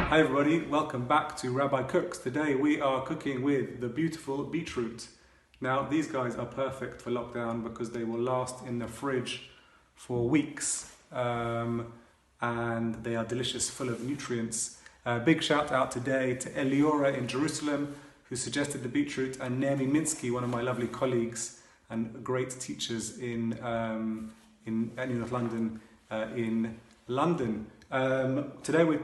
Hi everybody, welcome back to Rabbi Cooks. Today we are cooking with the beautiful beetroot. Now these guys are perfect for lockdown because they will last in the fridge for weeks and they are delicious, full of nutrients. Big shout out today to Eliora in Jerusalem who suggested the beetroot, and Naomi Minsky, one of my lovely colleagues and great teachers in North London, in London. Today we're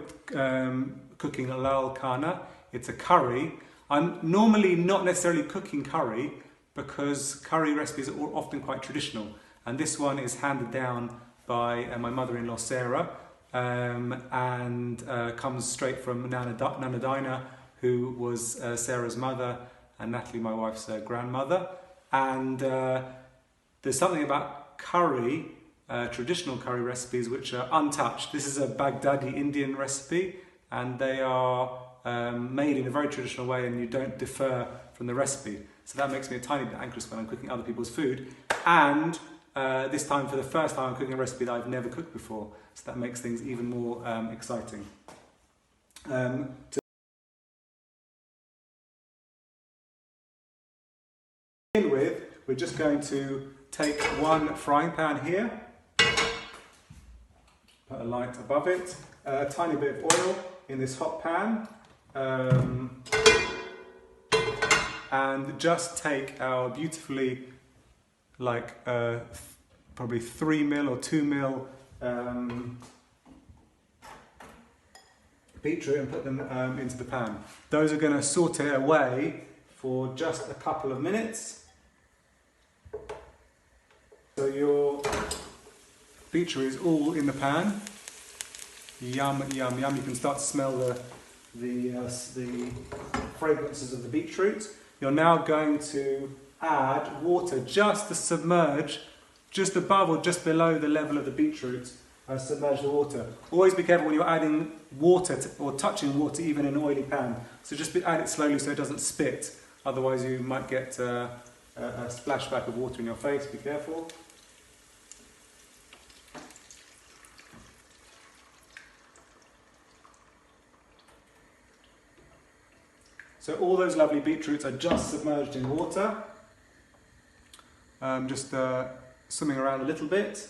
cooking Kana. It's a curry. I'm normally not necessarily cooking curry because curry recipes are often quite traditional, and this one is handed down by my mother-in-law Sarah and comes straight from Nana Dinah, who was Sarah's mother, and Natalie, my wife's grandmother. And there's something about curry, traditional curry recipes, which are untouched. This is a Baghdadi Indian recipe, and they are made in a very traditional way, and you don't differ from the recipe. So that makes me a tiny bit anxious when I'm cooking other people's food. And this time, for the first time, I'm cooking a recipe that I've never cooked before. So that makes things even more exciting. To begin with, we're just going to take one frying pan here, put a light above it, a tiny bit of oil in this hot pan, and just take our beautifully, probably 3mm or 2mm beetroot and put them into the pan. Those are going to saute away for just a couple of minutes. So your beetroot is all in the pan. Yum, yum, yum. You can start to smell the fragrances of the beetroot. You're now going to add water just to submerge, just above or just below the level of the beetroot. Submerge the water. Always be careful when you're adding water or touching water, even in an oily pan. So just add it slowly so it doesn't spit. Otherwise you might get a splashback of water in your face. Be careful. So all those lovely beetroots are just submerged in water, just swimming around a little bit.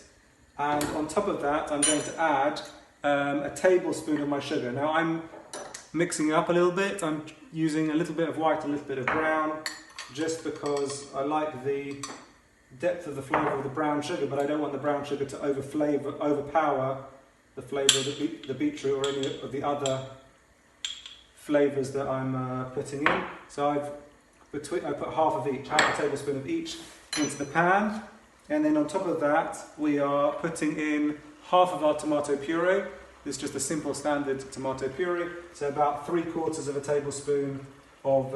And on top of that, I'm going to add a tablespoon of my sugar. Now I'm mixing it up a little bit. I'm using a little bit of white, a little bit of brown, just because I like the depth of the flavour of the brown sugar, but I don't want the brown sugar to overpower the flavour of the beetroot or any of the other flavours that I'm putting in. So I put half a tablespoon of each into the pan, and then on top of that we are putting in half of our tomato puree. This is just a simple standard tomato puree, so about 3/4 of a tablespoon of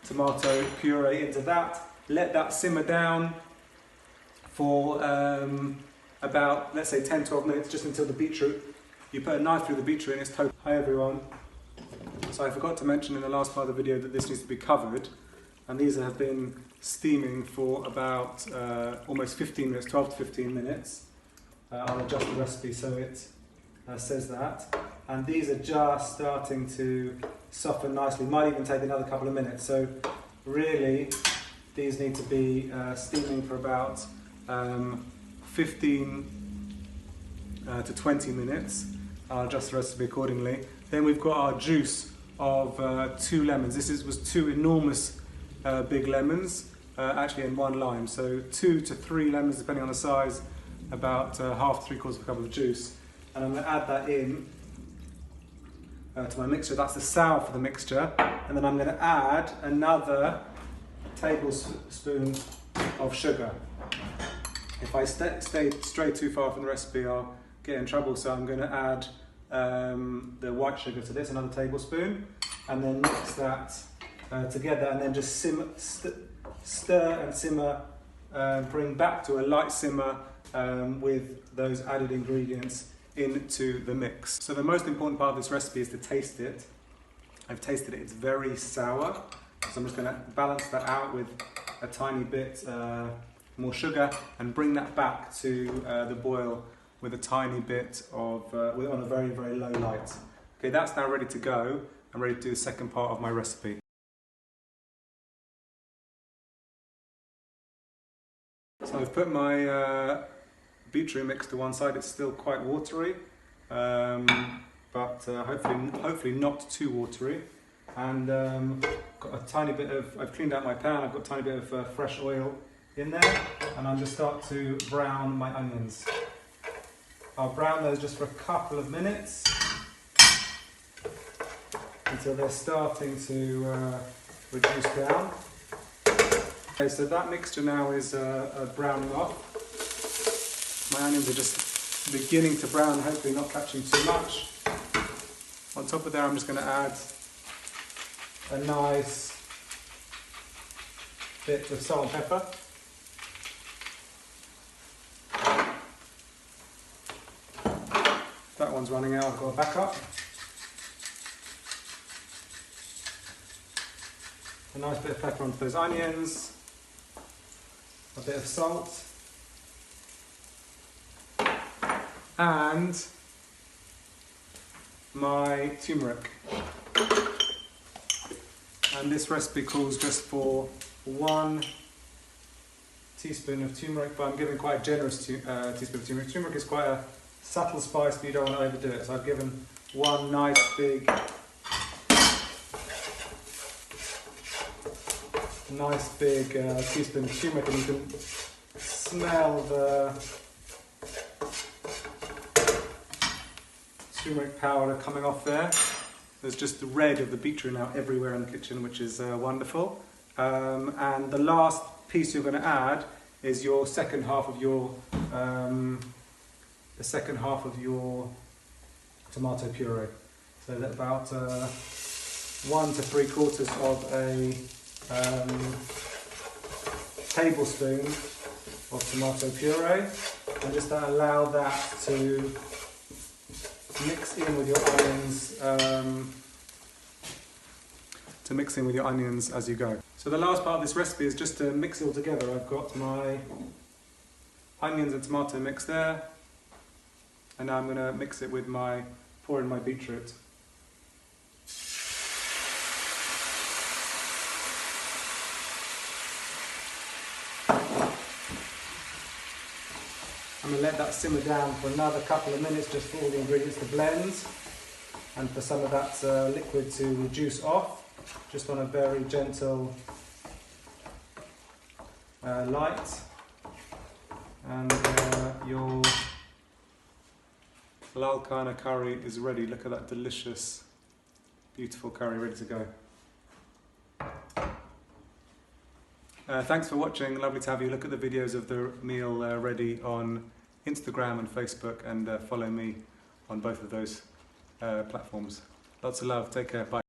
tomato puree into that. Let that simmer down for about, let's say, 10-12 minutes, just until the beetroot, you put a knife through the beetroot and it's total. Hi everyone. So I forgot to mention in the last part of the video that this needs to be covered, and these have been steaming for about almost 15 minutes, 12 to 15 minutes. I'll adjust the recipe so it says that. And these are just starting to soften nicely, might even take another couple of minutes. So really, these need to be steaming for about 15 to 20 minutes. I'll adjust the recipe accordingly. Then we've got our juice of 2 lemons. This was 2 enormous big lemons, actually in 1 lime. So 2 to 3 lemons, depending on the size, about half, 3/4 of a cup of juice. And I'm going to add that in to my mixture. That's the sour for the mixture. And then I'm going to add another tablespoon of sugar. If I stray too far from the recipe, I'll get in trouble. So I'm going to add the white sugar to this, another tablespoon, and then mix that together, and then just stir and simmer, bring back to a light simmer with those added ingredients into the mix. So the most important part of this recipe is to taste it. I've tasted it, it's very sour, so I'm just going to balance that out with a tiny bit more sugar and bring that back to the boil with a tiny bit of, on a very, very low light. Okay, that's now ready to go. I'm ready to do the second part of my recipe. So I've put my beetroot mix to one side. It's still quite watery, but hopefully not too watery. And got a tiny bit of, I've cleaned out my pan, I've got a tiny bit of fresh oil in there, and I'm just start to brown my onions. I'll brown those just for a couple of minutes until they're starting to reduce down. Okay, so that mixture now is browning off. My onions are just beginning to brown, hopefully not catching too much. On top of there, I'm just going to add a nice bit of salt and pepper. That one's running out, I've got a backup. A nice bit of pepper onto those onions. A bit of salt. And my turmeric. And this recipe calls just for 1 teaspoon of turmeric, but I'm giving quite a generous teaspoon of turmeric. Turmeric is quite a subtle spice, but you don't want to overdo it. So I've given 1 nice big teaspoon of turmeric, and you can smell the turmeric powder coming off there. There's just the red of the beetroot now everywhere in the kitchen, which is wonderful. And the last piece you're going to add is your second half of your tomato puree. So that about 1 to 3/4 of a tablespoon of tomato puree, and just allow that to mix in with your onions as you go. So the last part of this recipe is just to mix it all together. I've got my onions and tomato mix there, and now I'm going to mix it with pour in my beetroot. I'm going to let that simmer down for another couple of minutes, just for all the ingredients to blend and for some of that liquid to reduce off, just on a very gentle light. And your Kana curry is ready. Look at that delicious, beautiful curry ready to go. Thanks for watching. Lovely to have you. Look at the videos of the meal ready on Instagram and Facebook, and follow me on both of those platforms. Lots of love. Take care. Bye.